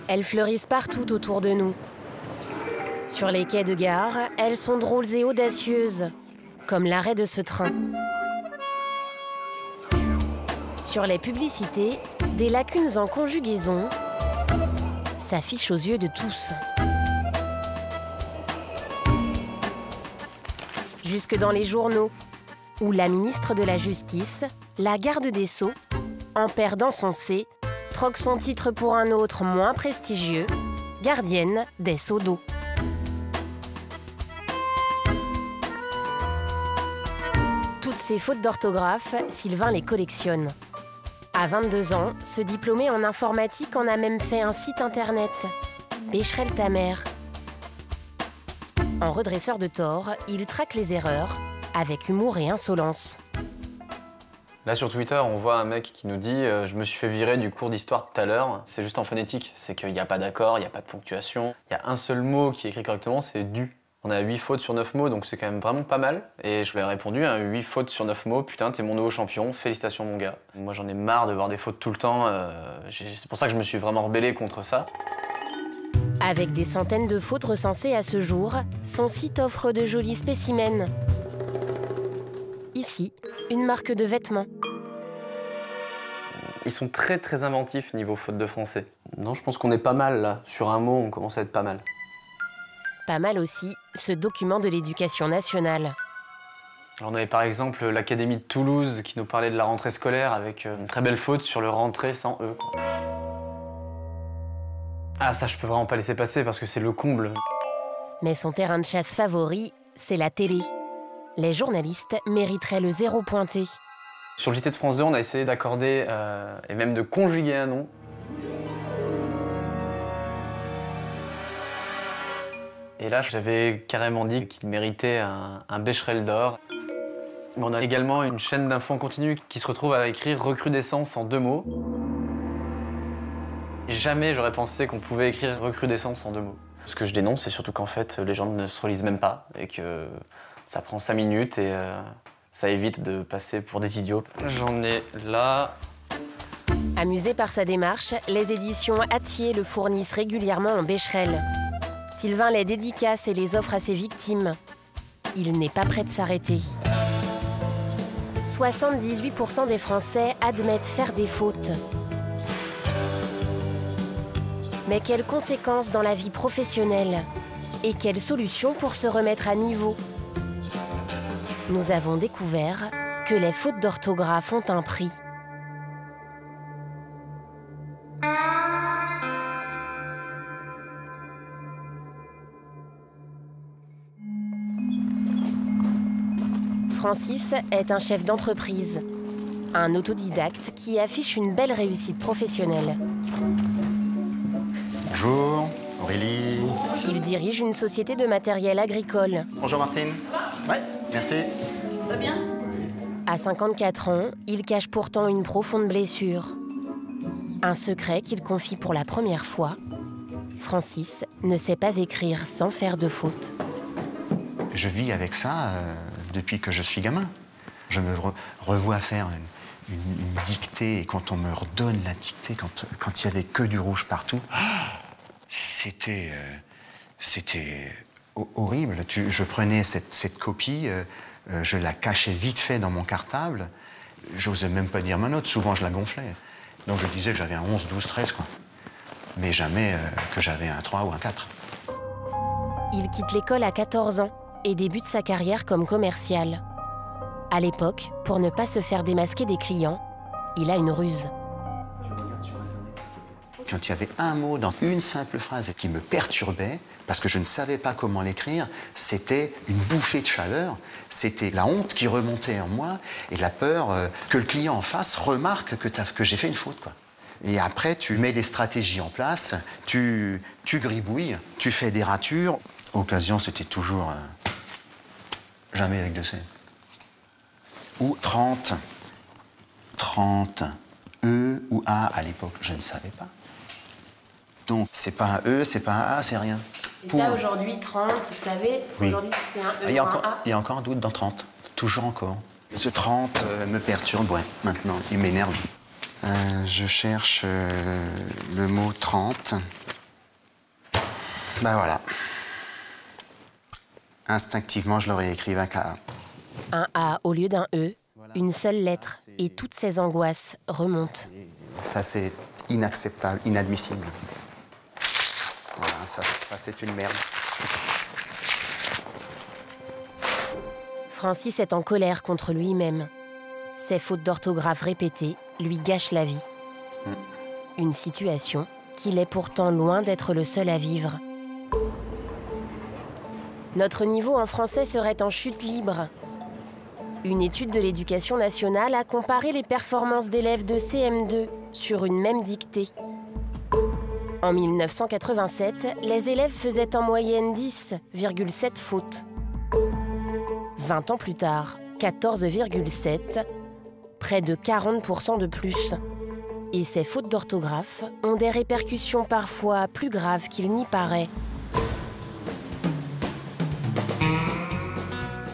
Elles fleurissent partout autour de nous. Sur les quais de gare, elles sont drôles et audacieuses, comme l'arrêt de ce train. Sur les publicités, des lacunes en conjugaison s'affichent aux yeux de tous. Jusque dans les journaux, où la ministre de la Justice, la garde des Sceaux, en perdant son C, troque son titre pour un autre moins prestigieux, gardienne des seaux d'eau. Toutes ces fautes d'orthographe, Sylvain les collectionne. À 22 ans, ce diplômé en informatique en a même fait un site internet, Becherel ta mère. En redresseur de tort, il traque les erreurs avec humour et insolence. Là sur Twitter, on voit un mec qui nous dit « Je me suis fait virer du cours d'histoire tout à l'heure ». C'est juste en phonétique, c'est qu'il n'y a pas d'accord, il n'y a pas de ponctuation. Il y a un seul mot qui est écrit correctement, c'est « du ». On a 8 fautes sur 9 mots, donc c'est quand même vraiment pas mal. Et je lui ai répondu, 8 fautes sur 9 mots, putain, t'es mon nouveau champion, félicitations mon gars. Moi j'en ai marre de voir des fautes tout le temps, c'est pour ça que je me suis vraiment rebellé contre ça. Avec des centaines de fautes recensées à ce jour, son site offre de jolis spécimens. Ici, une marque de vêtements. Ils sont très inventifs niveau fautes de français. Non, je pense qu'on est pas mal là. Sur un mot, on commence à être pas mal. Pas mal aussi, ce document de l'éducation nationale. Alors on avait par exemple l'Académie de Toulouse qui nous parlait de la rentrée scolaire avec une très belle faute sur le rentrée sans E, quoi. Ah, ça je peux vraiment pas laisser passer parce que c'est le comble. Mais son terrain de chasse favori, c'est la télé. Les journalistes mériteraient le 0 pointé. Sur le JT de France 2, on a essayé d'accorder et même de conjuguer un nom. Et là, j'avais carrément dit qu'il méritait un Becherel d'or. Mais on a également une chaîne d'infos en continu qui se retrouve à écrire recrudescence en 2 mots. Et jamais j'aurais pensé qu'on pouvait écrire recrudescence en 2 mots. Ce que je dénonce, c'est surtout qu'en fait, les gens ne se relisent même pas et que ça prend 5 minutes et ça évite de passer pour des idiots. J'en ai là. Amusé par sa démarche, les éditions Hatier le fournissent régulièrement en Becherel. Sylvain les dédicace et les offre à ses victimes. Il n'est pas prêt de s'arrêter. 78% des Français admettent faire des fautes. Mais quelles conséquences dans la vie professionnelle? Et quelles solutions pour se remettre à niveau? Nous avons découvert que les fautes d'orthographe ont un prix. Francis est un chef d'entreprise, un autodidacte qui affiche une belle réussite professionnelle. Bonjour, Aurélie. Il dirige une société de matériel agricole. Bonjour Martine. Ouais, merci. Ça va bien? À 54 ans, il cache pourtant une profonde blessure. Un secret qu'il confie pour la première fois. Francis ne sait pas écrire sans faire de faute. Je vis avec ça depuis que je suis gamin. Je me revois faire une dictée et quand on me redonne la dictée, quand il n'y avait que du rouge partout, c'était horrible. Je prenais cette copie, je la cachais vite fait dans mon cartable. J'osais même pas dire ma note, souvent je la gonflais. Donc je disais que j'avais un 11, 12, 13, quoi. Mais jamais que j'avais un 3 ou un 4. Il quitte l'école à 14 ans et débute sa carrière comme commercial. À l'époque, pour ne pas se faire démasquer des clients, il a une ruse. Quand il y avait un mot dans une simple phrase qui me perturbait, parce que je ne savais pas comment l'écrire, c'était une bouffée de chaleur, c'était la honte qui remontait en moi et la peur que le client en face remarque que j'ai fait une faute, quoi. Et après, tu mets des stratégies en place, tu gribouilles, tu fais des ratures. Occasion, c'était toujours jamais avec 2 C. Ou 30, E ou A à l'époque, je ne savais pas. Donc, c'est pas un E, c'est pas un A, c'est rien. Et ça, aujourd'hui, 30, vous savez, oui. Aujourd'hui, c'est un E Il y a ou un encore, A. il y a encore un doute dans 30, toujours encore. Ce 30 me perturbe, ouais, maintenant, il m'énerve. Je cherche le mot 30. Ben voilà. Instinctivement, je l'aurais écrit avec un A. Un A au lieu d'un E, une seule lettre, et toutes ces angoisses remontent. Ça, c'est inacceptable, inadmissible. Voilà, ça c'est une merde. Francis est en colère contre lui-même. Ses fautes d'orthographe répétées lui gâchent la vie. Une situation qu'il est pourtant loin d'être le seul à vivre. Notre niveau en français serait en chute libre. Une étude de l'Éducation nationale a comparé les performances d'élèves de CM2 sur une même dictée. En 1987, les élèves faisaient en moyenne 10,7 fautes. 20 ans plus tard, 14,7, près de 40% de plus. Et ces fautes d'orthographe ont des répercussions parfois plus graves qu'il n'y paraît.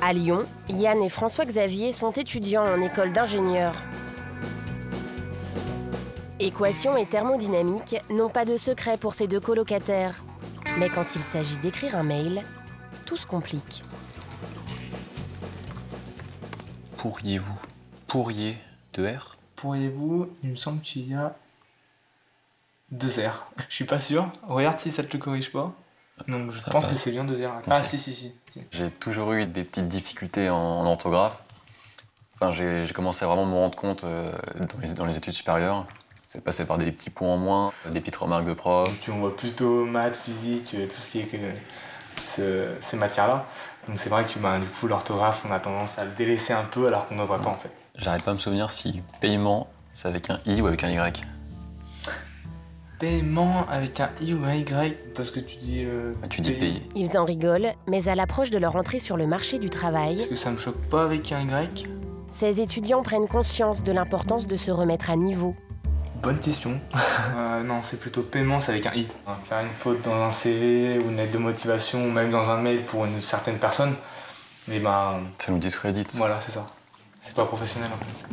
À Lyon, Yann et François-Xavier sont étudiants en école d'ingénieur. Équation et thermodynamique n'ont pas de secret pour ces deux colocataires. Mais quand il s'agit d'écrire un mail, tout se complique. Pourriez-vous? Pourriez, 2 R? Pourriez-vous? Il me semble qu'il y a 2 R. Je suis pas sûr. Regarde si ça te le corrige pas. Donc je pense que c'est bien 2 R. Ah si. J'ai toujours eu des petites difficultés en orthographe. Enfin, j'ai commencé à vraiment me rendre compte dans les études supérieures. C'est passé par des petits points en moins, des petites remarques de prof. Puis on voit plutôt maths, physique, tout ce qui est ces matières-là. Donc c'est vrai que du coup l'orthographe, on a tendance à le délaisser un peu alors qu'on ne devrait pas en fait. J'arrive pas à me souvenir si paiement, c'est avec un I ou avec un Y. Paiement avec un I ou un Y, parce que tu dis... Tu dis payer. Ils en rigolent, mais à l'approche de leur entrée sur le marché du travail... Est-ce que ça me choque pas avec un Y? Ces étudiants prennent conscience de l'importance de se remettre à niveau. Bonne question. Non, c'est plutôt paiement, c'est avec un I. Faire une faute dans un CV ou une lettre de motivation ou même dans un mail pour une certaine personne, mais ça nous discrédite. Voilà, c'est ça. C'est pas professionnel en fait.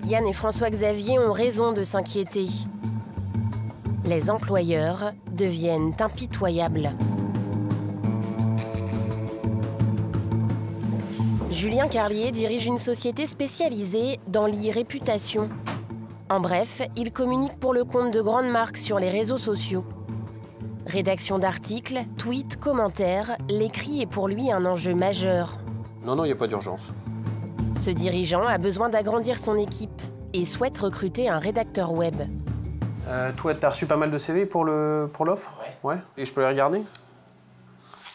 Yann et François-Xavier ont raison de s'inquiéter. Les employeurs deviennent impitoyables. Julien Carlier dirige une société spécialisée dans l'e-réputation. En bref, il communique pour le compte de grandes marques sur les réseaux sociaux. Rédaction d'articles, tweets, commentaires, l'écrit est pour lui un enjeu majeur. Non, il n'y a pas d'urgence. Ce dirigeant a besoin d'agrandir son équipe et souhaite recruter un rédacteur web. Toi, t'as reçu pas mal de CV pour l'offre? Ouais. Et je peux les regarder?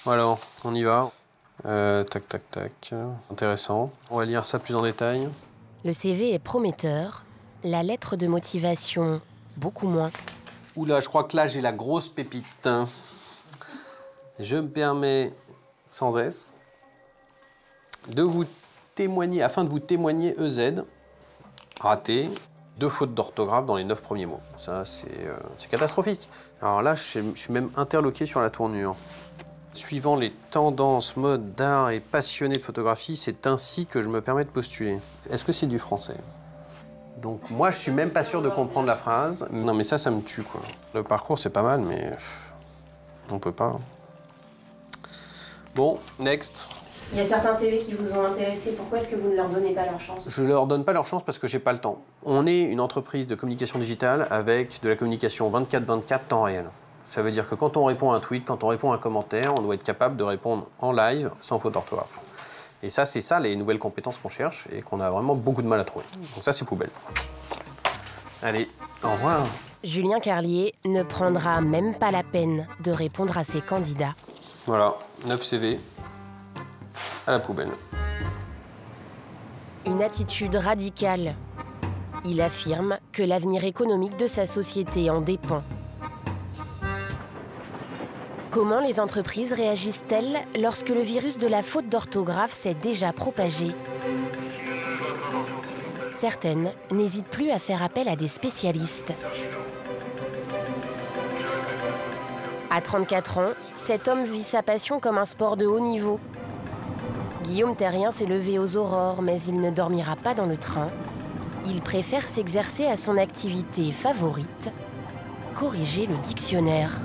Alors, on y va. Tac. Intéressant. On va lire ça plus en détail. Le CV est prometteur, la lettre de motivation beaucoup moins. Oula, je crois que là, j'ai la grosse pépite. Je me permets, sans S, de vous témoigner, afin de vous témoigner EZ, raté, 2 fautes d'orthographe dans les 9 premiers mots. Ça, c'est catastrophique. Alors là, je suis même interloqué sur la tournure. Suivant les tendances, modes d'art et passionné de photographie, c'est ainsi que je me permets de postuler. Est-ce que c'est du français? Donc moi, je suis même pas sûr de comprendre la phrase. Non, mais ça me tue, quoi. Le parcours, c'est pas mal, mais on peut pas. Bon, next. Il y a certains CV qui vous ont intéressé. Pourquoi est-ce que vous ne leur donnez pas leur chance? Je leur donne pas leur chance parce que j'ai pas le temps. On est une entreprise de communication digitale avec de la communication 24/24 temps réel. Ça veut dire que quand on répond à un tweet, quand on répond à un commentaire, on doit être capable de répondre en live sans faute d'orthographe. Et ça, c'est ça les nouvelles compétences qu'on cherche et qu'on a vraiment beaucoup de mal à trouver. Donc ça, c'est poubelle. Allez, au revoir. Julien Carlier ne prendra même pas la peine de répondre à ses candidats. Voilà, 9 CV à la poubelle. Une attitude radicale. Il affirme que l'avenir économique de sa société en dépend. Comment les entreprises réagissent-elles lorsque le virus de la faute d'orthographe s'est déjà propagé? Certaines n'hésitent plus à faire appel à des spécialistes. À 34 ans, cet homme vit sa passion comme un sport de haut niveau. Guillaume Terrien s'est levé aux aurores, mais il ne dormira pas dans le train. Il préfère s'exercer à son activité favorite, corriger le dictionnaire.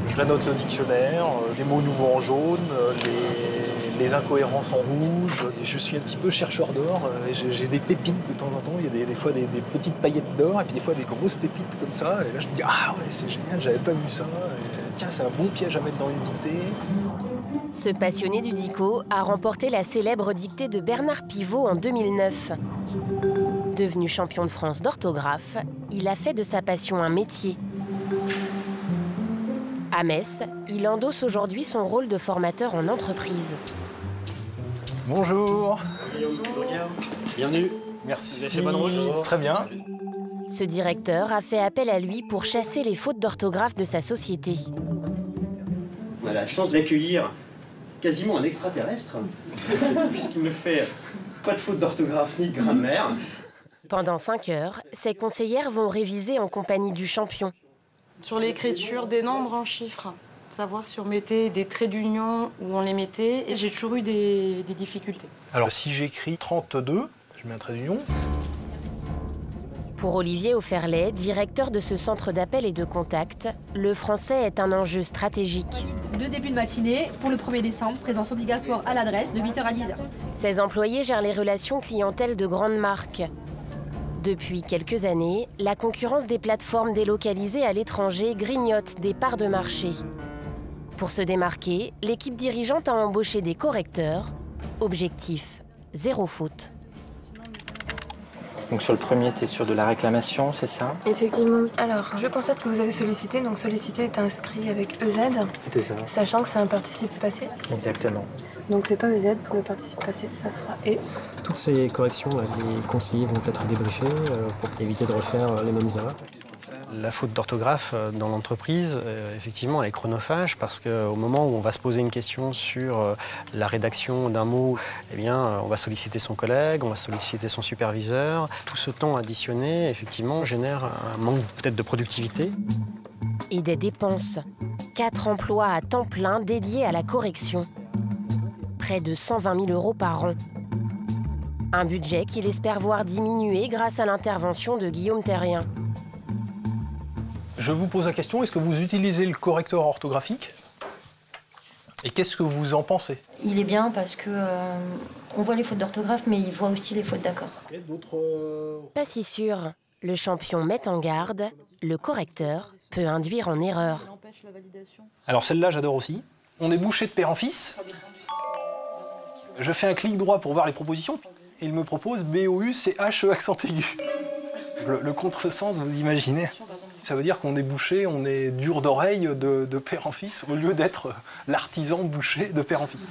Je note le dictionnaire, les mots nouveaux en jaune, les incohérences en rouge. Je suis un petit peu chercheur d'or. J'ai des pépites de temps en temps. Il y a des fois des petites paillettes d'or et puis des fois des grosses pépites comme ça. Et là, je me dis, ah ouais, c'est génial, j'avais pas vu ça. Et, tiens, c'est un bon piège à mettre dans une dictée. Ce passionné du dico a remporté la célèbre dictée de Bernard Pivot en 2009. Devenu champion de France d'orthographe, il a fait de sa passion un métier. À Metz, il endosse aujourd'hui son rôle de formateur en entreprise. Bonjour. Bienvenue. Merci. Bonne route. Très bien. Ce directeur a fait appel à lui pour chasser les fautes d'orthographe de sa société. On a la chance d'accueillir quasiment un extraterrestre, puisqu'il ne fait pas de faute d'orthographe ni de grammaire. Pendant 5 heures, ses conseillères vont réviser en compagnie du champion. Sur l'écriture des nombres en chiffres, savoir si on mettait des traits d'union où on les mettait, et j'ai toujours eu des difficultés. Alors si j'écris 32, je mets un trait d'union. Pour Olivier Auferlet, directeur de ce centre d'appel et de contact, le français est un enjeu stratégique. De début de matinée, pour le 1er décembre, présence obligatoire à l'adresse de 8h à 10h. Ses employés gèrent les relations clientèle de grandes marques. Depuis quelques années, la concurrence des plateformes délocalisées à l'étranger grignote des parts de marché. Pour se démarquer, l'équipe dirigeante a embauché des correcteurs. Objectif, 0 faute. Donc sur le premier, tu es sur de la réclamation, c'est ça? Effectivement. Alors, je constate que vous avez sollicité, donc sollicité est inscrit avec EZ, C'est ça. sachant que c'est un participe passé. Exactement. Donc c'est pas EZ pour le participe passé, ça sera E. Toutes ces corrections, les conseillers vont être débriefés pour éviter de refaire les mêmes erreurs. La faute d'orthographe dans l'entreprise, effectivement, elle est chronophage parce qu'au moment où on va se poser une question sur la rédaction d'un mot, eh bien, on va solliciter son collègue, on va solliciter son superviseur. Tout ce temps additionné, effectivement, génère un manque peut-être de productivité. Et des dépenses. 4 emplois à temps plein dédiés à la correction. Près de 120 000 € par an. Un budget qu'il espère voir diminuer grâce à l'intervention de Guillaume Terrien. Je vous pose la question, est-ce que vous utilisez le correcteur orthographique? Et qu'est-ce que vous en pensez? Il est bien parce que on voit les fautes d'orthographe, mais il voit aussi les fautes d'accord. Pas si sûr. Le champion met en garde, le correcteur peut induire en erreur. Alors celle-là, j'adore aussi. On est bouché de père en fils. Je fais un clic droit pour voir les propositions. Et il me propose B-O-U-C-H-E accent aigu. Le contresens, vous imaginez? Ça veut dire qu'on est bouché, on est dur d'oreille de père en fils, au lieu d'être l'artisan bouché de père en fils.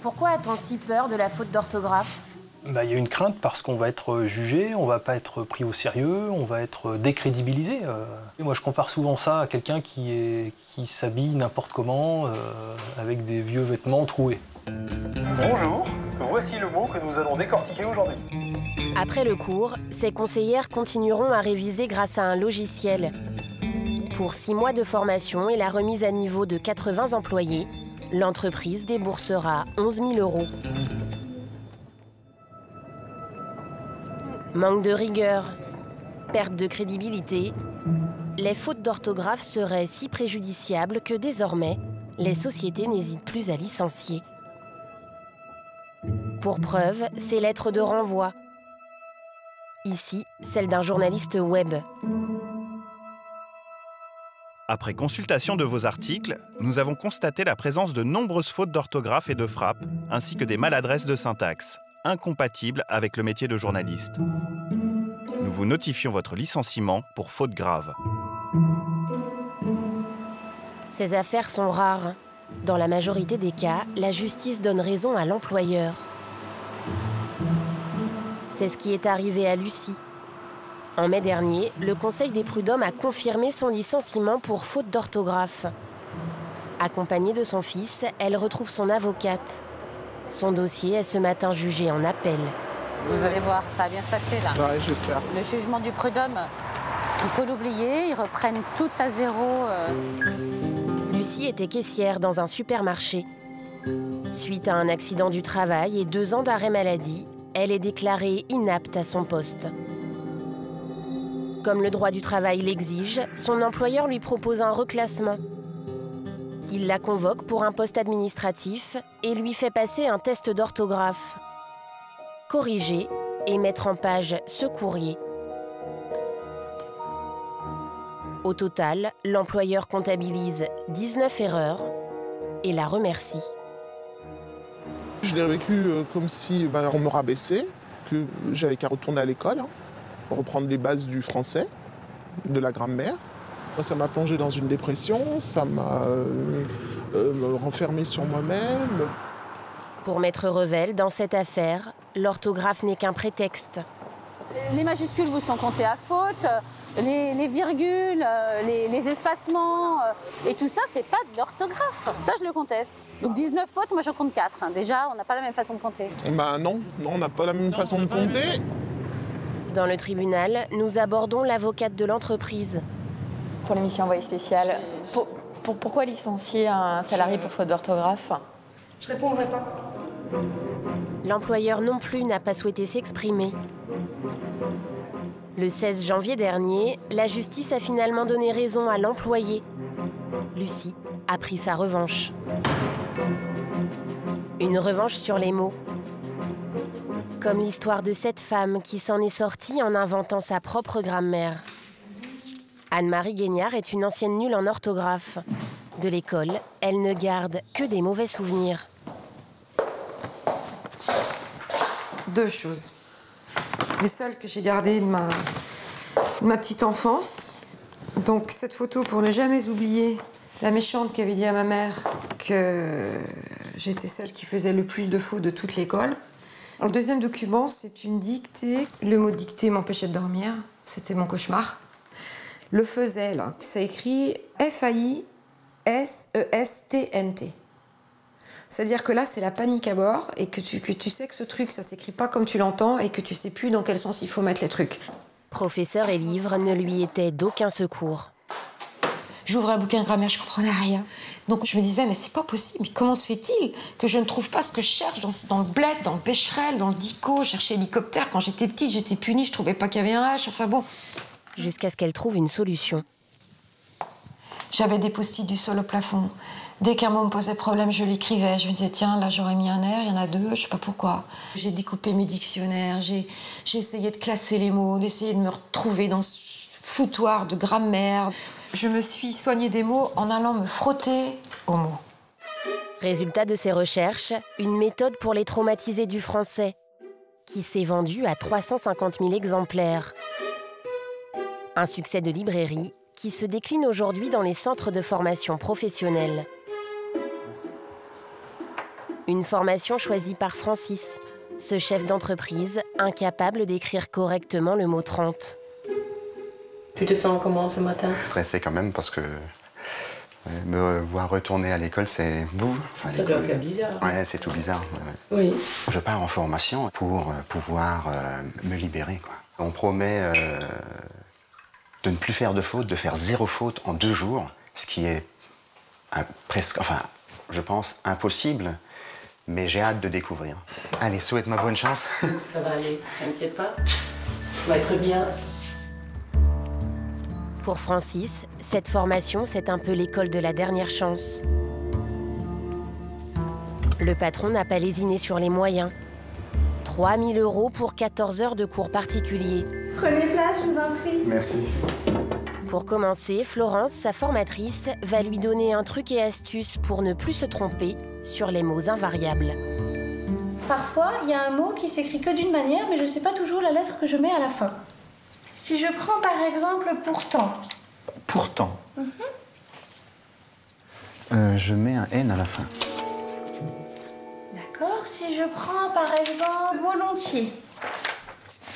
Pourquoi a-t-on si peur de la faute d'orthographe? Il y a une crainte parce qu'on va être jugé, on va pas être pris au sérieux, on va être décrédibilisé. Et moi, je compare souvent ça à quelqu'un qui s'habille n'importe comment, avec des vieux vêtements troués. Bonjour, voici le mot que nous allons décortiquer aujourd'hui. Après le cours, ces conseillères continueront à réviser grâce à un logiciel. Pour 6 mois de formation et la remise à niveau de 80 employés, l'entreprise déboursera 11 000 €. Manque de rigueur, perte de crédibilité, les fautes d'orthographe seraient si préjudiciables que désormais, les sociétés n'hésitent plus à licencier. Pour preuve, ces lettres de renvoi. Ici, celle d'un journaliste web. Après consultation de vos articles, nous avons constaté la présence de nombreuses fautes d'orthographe et de frappe, ainsi que des maladresses de syntaxe, incompatibles avec le métier de journaliste. Nous vous notifions votre licenciement pour faute grave. Ces affaires sont rares. Dans la majorité des cas, la justice donne raison à l'employeur. C'est ce qui est arrivé à Lucie. En mai dernier, le Conseil des prud'hommes a confirmé son licenciement pour faute d'orthographe. Accompagnée de son fils, elle retrouve son avocate. Son dossier est ce matin jugé en appel. Vous allez voir, ça va bien se passer là. Ouais, j'espère. Le jugement du prud'homme, il faut l'oublier, ils reprennent tout à zéro. Lucie était caissière dans un supermarché. Suite à un accident du travail et 2 ans d'arrêt maladie, elle est déclarée inapte à son poste. Comme le droit du travail l'exige, son employeur lui propose un reclassement. Il la convoque pour un poste administratif et lui fait passer un test d'orthographe. Corriger et mettre en page ce courrier. Au total, l'employeur comptabilise 19 erreurs et la remercie. Je l'ai vécu comme si on me rabaissait, que j'avais qu'à retourner à l'école, reprendre les bases du français, de la grammaire. Ça m'a plongé dans une dépression, ça m'a renfermé sur moi-même. Pour Maître Revel, dans cette affaire, l'orthographe n'est qu'un prétexte. Les majuscules vous sont comptées à faute, les virgules, les espacements, et tout ça, c'est pas de l'orthographe. Ça, je le conteste. Donc 19 fautes, moi j'en compte 4. Déjà, on n'a pas la même façon de compter. Non, on n'a pas la même façon de compter. Dans le tribunal, nous abordons l'avocate de l'entreprise. Pour l'émission Envoyé spécial, pourquoi licencier un salarié pour faute d'orthographe? Je répondrai pas. L'employeur non plus n'a pas souhaité s'exprimer. Le 16 janvier dernier, la justice a finalement donné raison à l'employé. Lucie a pris sa revanche. Une revanche sur les mots. Comme l'histoire de cette femme qui s'en est sortie en inventant sa propre grammaire. Anne-Marie Guignard est une ancienne nulle en orthographe. De l'école, elle ne garde que des mauvais souvenirs. 2 choses. Les seules que j'ai gardées de ma petite enfance. Donc cette photo pour ne jamais oublier la méchante qui avait dit à ma mère que j'étais celle qui faisait le plus de fautes de toute l'école. Le deuxième document, c'est une dictée. Le mot dictée m'empêchait de dormir. C'était mon cauchemar. Le faisait, là. Ça écrit F-A-I-S-E-S-T-N-T. C'est-à-dire que là, c'est la panique à bord et que tu sais que ce truc, ça s'écrit pas comme tu l'entends et que tu sais plus dans quel sens il faut mettre les trucs. Professeur et livre ne lui étaient d'aucun secours. J'ouvrais un bouquin de grammaire, je comprenais rien. Donc je me disais, mais c'est pas possible, mais comment se fait-il que je ne trouve pas ce que je cherche dans le bled, dans le pécherel, dans le dico, je cherchais hélicoptère. Quand j'étais petite, j'étais punie, je trouvais pas qu'il y avait un H, enfin bon. Jusqu'à ce qu'elle trouve une solution. J'avais des post-it du sol au plafond. Dès qu'un mot me posait problème, je l'écrivais. Je me disais, tiens, là, j'aurais mis un R, il y en a 2, je sais pas pourquoi. J'ai découpé mes dictionnaires, j'ai essayé de classer les mots, d'essayer de me retrouver dans ce foutoir de grammaire. Je me suis soignée des mots en allant me frotter aux mots. Résultat de ces recherches, une méthode pour les traumatisés du français, qui s'est vendue à 350 000 exemplaires. Un succès de librairie qui se décline aujourd'hui dans les centres de formation professionnelle. Une formation choisie par Francis, ce chef d'entreprise incapable d'écrire correctement le mot 30. Tu te sens comment ce matin? Stressé quand même parce que me voir retourner à l'école, c'est bout. Enfin, ça doit faire bizarre. Ouais, c'est tout bizarre. Oui. Je pars en formation pour pouvoir me libérer, quoi. On promet de ne plus faire de fautes, de faire 0 faute en 2 jours, ce qui est presque, enfin, je pense, impossible. Mais j'ai hâte de découvrir. Allez, souhaite-moi bonne chance. Ça va aller, t'inquiète pas. Ça va être bien. Pour Francis, cette formation, c'est un peu l'école de la dernière chance. Le patron n'a pas lésiné sur les moyens. 3 000 € pour 14 heures de cours particuliers. Prenez place, je vous en prie. Merci. Pour commencer, Florence, sa formatrice, va lui donner un truc et astuce pour ne plus se tromper sur les mots invariables. Parfois, il y a un mot qui s'écrit que d'une manière, mais je ne sais pas toujours la lettre que je mets à la fin. Si je prends par exemple pourtant. Pourtant. Je mets un N à la fin. D'accord. Si je prends par exemple volontiers.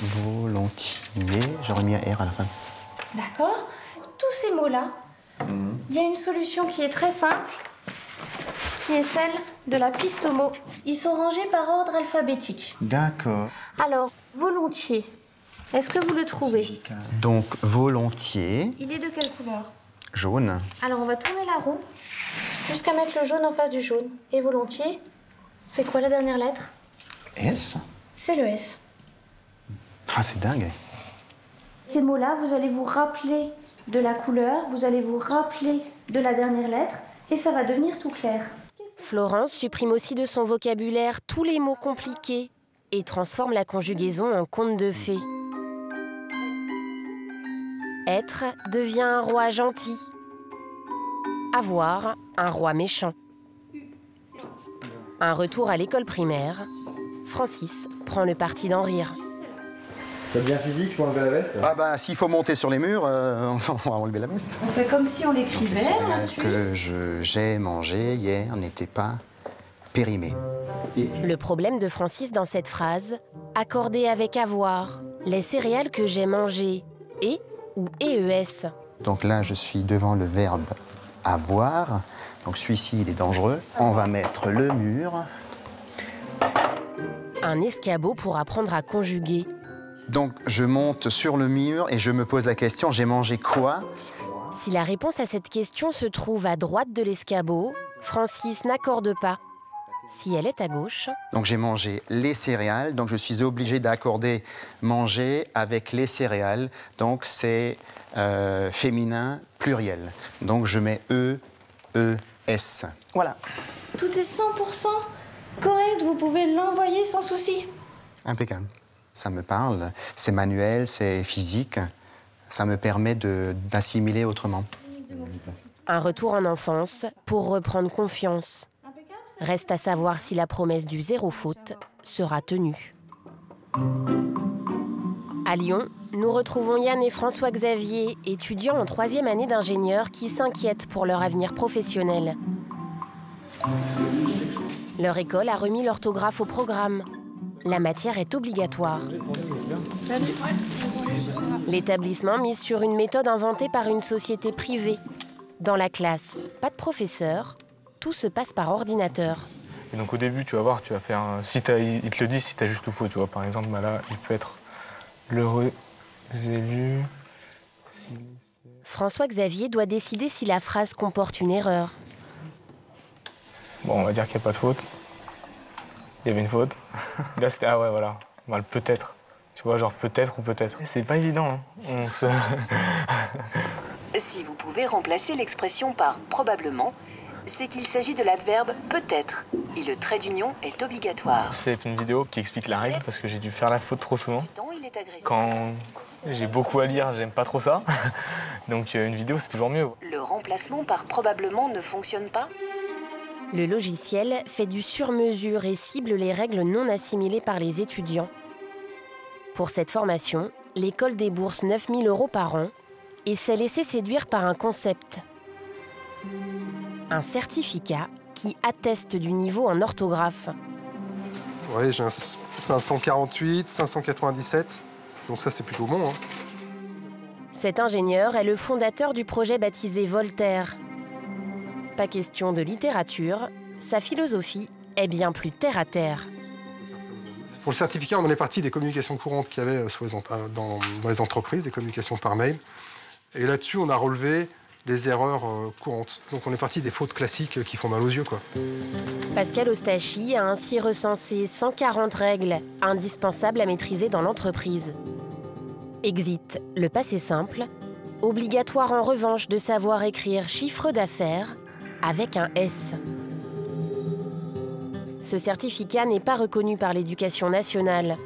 Volontiers. J'aurais mis un R à la fin. D'accord. Pour tous ces mots-là, il y a une solution qui est très simple, qui est celle de la piste aux mots. Ils sont rangés par ordre alphabétique. D'accord. Alors, volontiers, est-ce que vous le trouvez? Donc, volontiers. Il est de quelle couleur? Jaune. Alors on va tourner la roue jusqu'à mettre le jaune en face du jaune. Et volontiers, c'est quoi la dernière lettre? S. C'est le S. Ah, c'est dingue. Ces mots-là, vous allez vous rappeler de la couleur, vous allez vous rappeler de la dernière lettre, et ça va devenir tout clair. Florence supprime aussi de son vocabulaire tous les mots compliqués et transforme la conjugaison en conte de fées. Être devient un roi gentil. Avoir, un roi méchant. Un retour à l'école primaire. Francis prend le parti d'en rire. Ça devient physique, il faut enlever la veste? Ah bah, s'il faut monter sur les murs, on va enlever la veste. On fait comme si on l'écrivait, ensuite. Que j'ai mangé hier n'était pas périmé. Le problème de Francis dans cette phrase, accordé avec avoir, les céréales que j'ai mangées, et ou EES. Donc là, je suis devant le verbe avoir. Donc celui-ci, il est dangereux. On va mettre le mur. Un escabeau pour apprendre à conjuguer. Donc je monte sur le mur et je me pose la question, j'ai mangé quoi? Si la réponse à cette question se trouve à droite de l'escabeau, Francis n'accorde pas. Si elle est à gauche... Donc j'ai mangé les céréales, donc je suis obligé d'accorder manger avec les céréales. Donc c'est féminin pluriel. Donc je mets E, E, S. Voilà. Tout est 100% correct, vous pouvez l'envoyer sans souci. Impeccable. Ça me parle, c'est manuel, c'est physique. Ça me permet d'assimiler autrement. Un retour en enfance pour reprendre confiance. Reste à savoir si la promesse du zéro faute sera tenue. À Lyon, nous retrouvons Yann et François-Xavier, étudiants en 3e année d'ingénieur qui s'inquiètent pour leur avenir professionnel. Leur école a remis l'orthographe au programme. La matière est obligatoire. L'établissement mise sur une méthode inventée par une société privée. Dans la classe, pas de professeur, tout se passe par ordinateur. Et donc au début, tu vas voir, tu vas faire il te le dit si tu as juste ou faux, tu vois. Par exemple, bah là, il peut être l'heureux élu. François-Xavier doit décider si la phrase comporte une erreur. Bon, on va dire qu'il n'y a pas de faute. Il y avait une faute. Là, c'était ah ouais, voilà. Bah, le peut-être. Tu vois, genre peut-être ou peut-être. C'est pas évident. Hein. Si vous pouvez remplacer l'expression par probablement, c'est qu'il s'agit de l'adverbe peut-être. Et le trait d'union est obligatoire. C'est une vidéo qui explique la règle parce que j'ai dû faire la faute trop souvent. Quand j'ai beaucoup à lire, j'aime pas trop ça. Donc une vidéo, c'est toujours mieux. Le remplacement par probablement ne fonctionne pas? Le logiciel fait du sur-mesure et cible les règles non assimilées par les étudiants. Pour cette formation, l'école débourse 9 000 € par an et s'est laissée séduire par un concept. Un certificat qui atteste du niveau en orthographe. Oui, j'ai un 548, 597, donc ça c'est plutôt bon. Hein. Cet ingénieur est le fondateur du projet baptisé Voltaire. Pas question de littérature, sa philosophie est bien plus terre-à-terre. Pour le certificat, on en est parti des communications courantes qu'il y avait dans les entreprises, des communications par mail. Et là-dessus, on a relevé les erreurs courantes. Donc on est parti des fautes classiques qui font mal aux yeux, quoi. Pascal Ostachi a ainsi recensé 140 règles indispensables à maîtriser dans l'entreprise. Exit le passé simple, obligatoire en revanche de savoir écrire chiffre d'affaires avec un S. Ce certificat n'est pas reconnu par l'éducation nationale.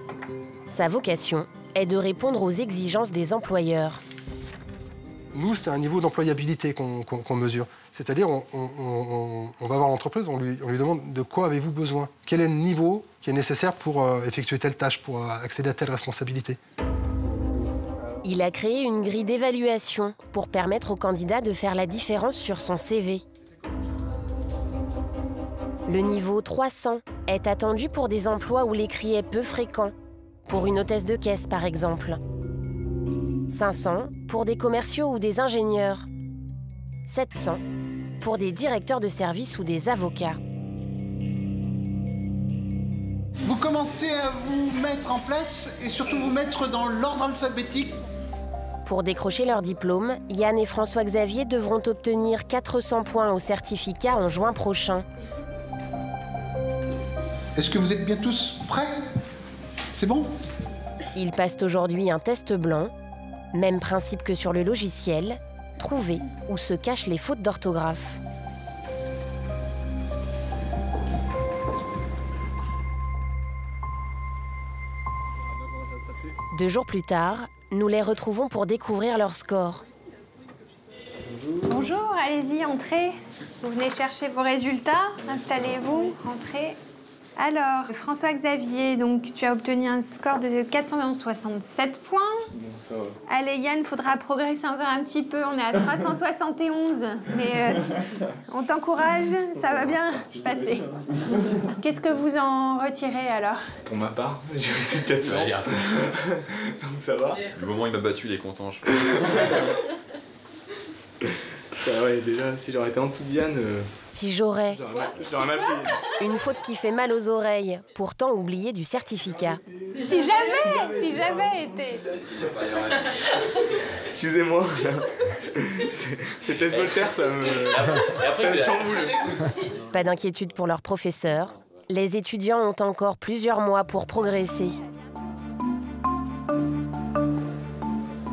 Sa vocation est de répondre aux exigences des employeurs. Nous, c'est un niveau d'employabilité qu'on mesure. C'est-à-dire, on va voir l'entreprise, on lui demande de quoi avez-vous besoin? Quel est le niveau qui est nécessaire pour effectuer telle tâche, pour accéder à telle responsabilité? Il a créé une grille d'évaluation pour permettre aux candidats de faire la différence sur son CV. Le niveau 300 est attendu pour des emplois où l'écrit est peu fréquent, pour une hôtesse de caisse par exemple. 500 pour des commerciaux ou des ingénieurs. 700 pour des directeurs de service ou des avocats. Vous commencez à vous mettre en place et surtout vous mettre dans l'ordre alphabétique. Pour décrocher leur diplôme, Yann et François-Xavier devront obtenir 400 points au certificat en juin prochain. Est-ce que vous êtes bien tous prêts? C'est bon? Ils passent aujourd'hui un test blanc. Même principe que sur le logiciel, trouver où se cachent les fautes d'orthographe. Deux jours plus tard, nous les retrouvons pour découvrir leur score. Bonjour, allez-y, entrez. Vous venez chercher vos résultats, installez-vous, entrez. Alors, François-Xavier, donc tu as obtenu un score de 467 points. Ça va. Allez Yann, faudra progresser encore un petit peu, on est à 371, mais on t'encourage, ça va bien se passer. Qu'est-ce que vous en retirez alors? Pour ma part, j'ai reçu 400. Donc ça va. Le moment où il m'a battu, il est content, je pense. Ça, ouais, déjà, si j'aurais été en dessous de Diane... Si j'aurais... J'aurais mal pris. Une faute qui fait mal aux oreilles, pourtant oubliée du certificat. Si j'avais été... Excusez-moi, c'est Tess Voltaire, ça me chamboule. Pas d'inquiétude pour leurs professeurs. Les étudiants ont encore plusieurs mois pour progresser.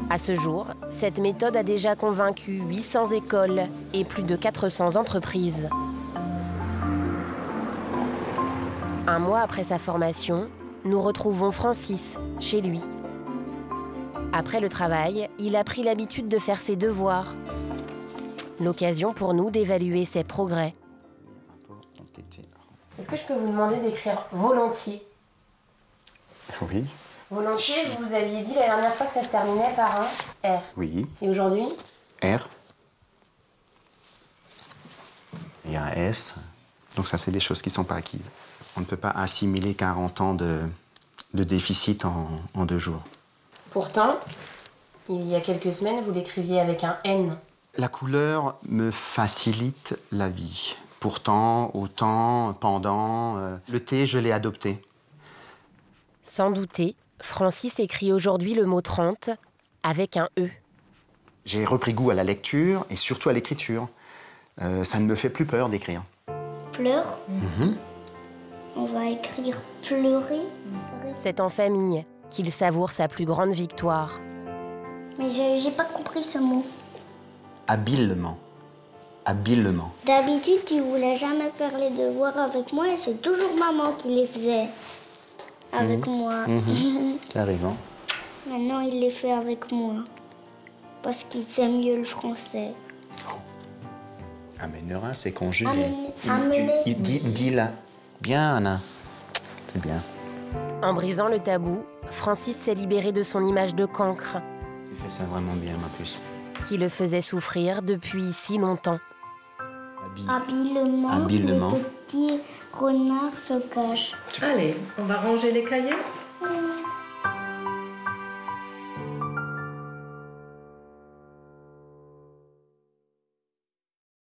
À ce jour, cette méthode a déjà convaincu 800 écoles et plus de 400 entreprises. Un mois après sa formation, nous retrouvons Francis chez lui. Après le travail, il a pris l'habitude de faire ses devoirs. L'occasion pour nous d'évaluer ses progrès. Est-ce que je peux vous demander d'écrire volontiers? Oui. Volontiers, vous aviez dit la dernière fois que ça se terminait par un R. Oui. Et aujourd'hui? R. Il y a un S. Donc ça, c'est des choses qui ne sont pas acquises. On ne peut pas assimiler 40 ans de déficit en 2 jours. Pourtant, il y a quelques semaines, vous l'écriviez avec un N. La couleur me facilite la vie. Pourtant, autant, pendant, le T, je l'ai adopté. Sans douter, Francis écrit aujourd'hui le mot 30 avec un E. J'ai repris goût à la lecture et surtout à l'écriture. Ça ne me fait plus peur d'écrire. Pleure. On va écrire pleurer. C'est en famille qu'il savoure sa plus grande victoire. Mais j'ai pas compris ce mot. Habilement. Habilement. D'habitude, il voulait jamais faire les devoirs avec moi et c'est toujours maman qui les faisait avec moi. Tu as raison. Maintenant, il les fait avec moi parce qu'il sait mieux le français. Amènera, c'est conjugué. Amener. Dis là. Bien, Anna. C'est bien. En brisant le tabou, Francis s'est libéré de son image de cancre. Tu fais ça vraiment bien, ma puce. Qui le faisait souffrir depuis si longtemps. Habilement, Habilement. les petits renards se cachent. Allez, on va ranger les cahiers.